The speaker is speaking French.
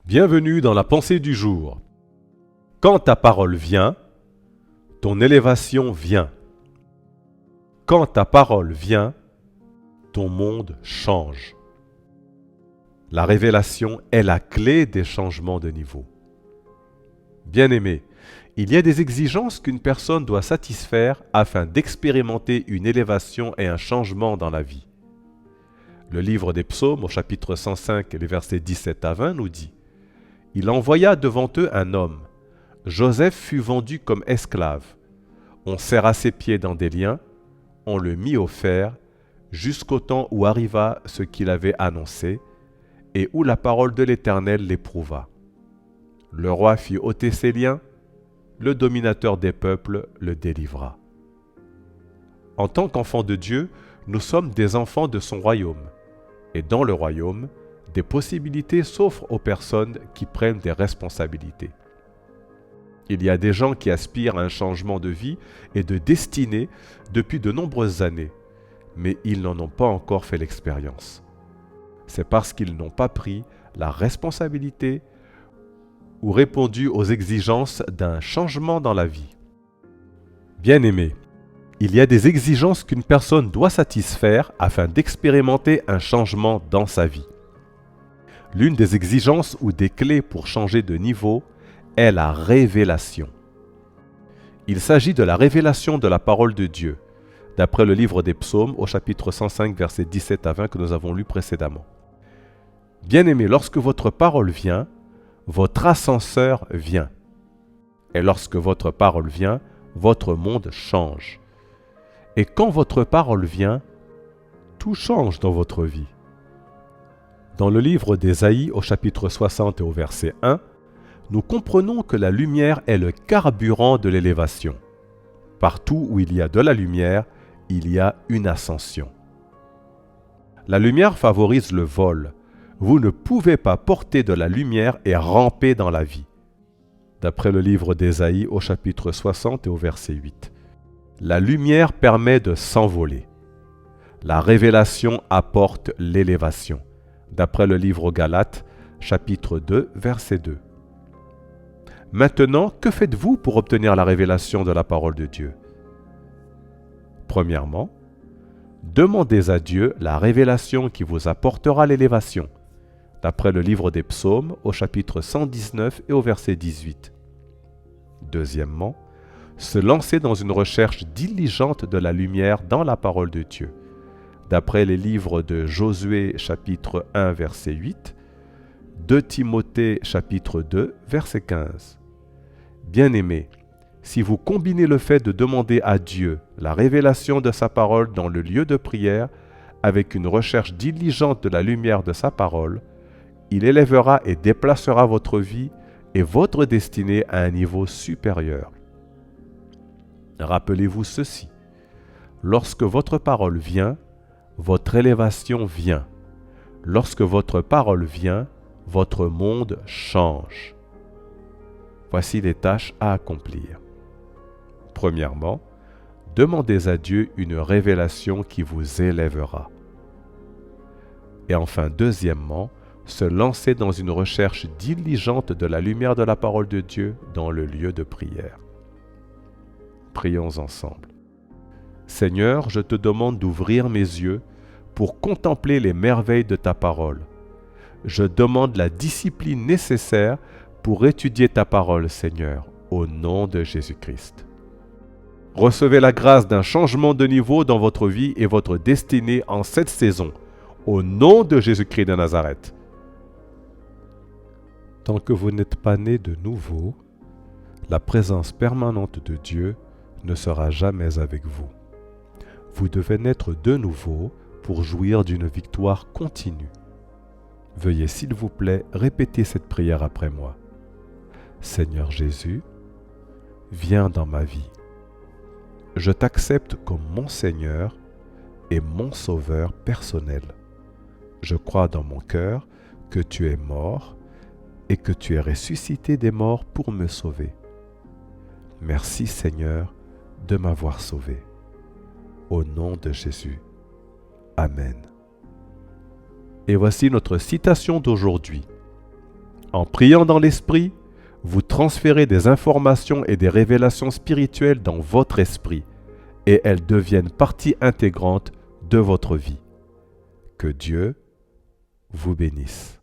Bienvenue dans la pensée du jour. Quand ta parole vient, ton élévation vient. Quand ta parole vient, ton monde change. La révélation est la clé des changements de niveau. Bien-aimé, il y a des exigences qu'une personne doit satisfaire afin d'expérimenter une élévation et un changement dans la vie. Le livre des Psaumes, au chapitre 105, les versets 17 à 20, nous dit: Il envoya devant eux un homme. Joseph fut vendu comme esclave. On serra ses pieds dans des liens, on le mit au fer, jusqu'au temps où arriva ce qu'il avait annoncé, et où la parole de l'Éternel l'éprouva. Le roi fit ôter ses liens, le dominateur des peuples le délivra. En tant qu'enfants de Dieu, nous sommes des enfants de son royaume. Et dans le royaume, des possibilités s'offrent aux personnes qui prennent des responsabilités. Il y a des gens qui aspirent à un changement de vie et de destinée depuis de nombreuses années, mais ils n'en ont pas encore fait l'expérience. C'est parce qu'ils n'ont pas pris la responsabilité ou répondu aux exigences d'un changement dans la vie. Bien-aimé, il y a des exigences qu'une personne doit satisfaire afin d'expérimenter un changement dans sa vie. L'une des exigences ou des clés pour changer de niveau est la révélation. Il s'agit de la révélation de la parole de Dieu, d'après le livre des Psaumes au chapitre 105, versets 17 à 20 que nous avons lu précédemment. Bien-aimé, lorsque votre parole vient, votre ascenseur vient. Et lorsque votre parole vient, votre monde change. Et quand votre parole vient, tout change dans votre vie. Dans le livre d'Ésaïe au chapitre 60 et au verset 1, nous comprenons que la lumière est le carburant de l'élévation. Partout où il y a de la lumière, il y a une ascension. La lumière favorise le vol. Vous ne pouvez pas porter de la lumière et ramper dans la vie. D'après le livre d'Ésaïe au chapitre 60 et au verset 8. La lumière permet de s'envoler. La révélation apporte l'élévation. D'après le livre aux Galates, chapitre 2, verset 2. Maintenant, que faites-vous pour obtenir la révélation de la parole de Dieu? Premièrement, demandez à Dieu la révélation qui vous apportera l'élévation, d'après le livre des Psaumes au chapitre 119 et au verset 18. Deuxièmement, se lancer dans une recherche diligente de la lumière dans la parole de Dieu, d'après les livres de Josué chapitre 1 verset 8, 2 Timothée chapitre 2 verset 15. Bien-aimés, si vous combinez le fait de demander à Dieu la révélation de sa parole dans le lieu de prière avec une recherche diligente de la lumière de sa parole, il élèvera et déplacera votre vie et votre destinée à un niveau supérieur. Rappelez-vous ceci: lorsque votre parole vient, votre élévation vient. Lorsque votre parole vient, votre monde change. Voici les tâches à accomplir. Premièrement, demandez à Dieu une révélation qui vous élèvera. Et enfin, deuxièmement, se lancer dans une recherche diligente de la lumière de la parole de Dieu dans le lieu de prière. Prions ensemble. Seigneur, je te demande d'ouvrir mes yeux pour contempler les merveilles de ta parole. Je demande la discipline nécessaire pour étudier ta parole, Seigneur, au nom de Jésus-Christ. Recevez la grâce d'un changement de niveau dans votre vie et votre destinée en cette saison, au nom de Jésus-Christ de Nazareth. Tant que vous n'êtes pas né de nouveau, la présence permanente de Dieu ne sera jamais avec vous. Vous devez naître de nouveau pour jouir d'une victoire continue. Veuillez s'il vous plaît répéter cette prière après moi. Seigneur Jésus, viens dans ma vie. Je t'accepte comme mon Seigneur et mon Sauveur personnel. Je crois dans mon cœur que tu es mort et que tu es ressuscité des morts pour me sauver. Merci Seigneur de m'avoir sauvé. Au nom de Jésus. Amen. Et voici notre citation d'aujourd'hui. En priant dans l'esprit, vous transférez des informations et des révélations spirituelles dans votre esprit et elles deviennent partie intégrante de votre vie. Que Dieu vous bénisse.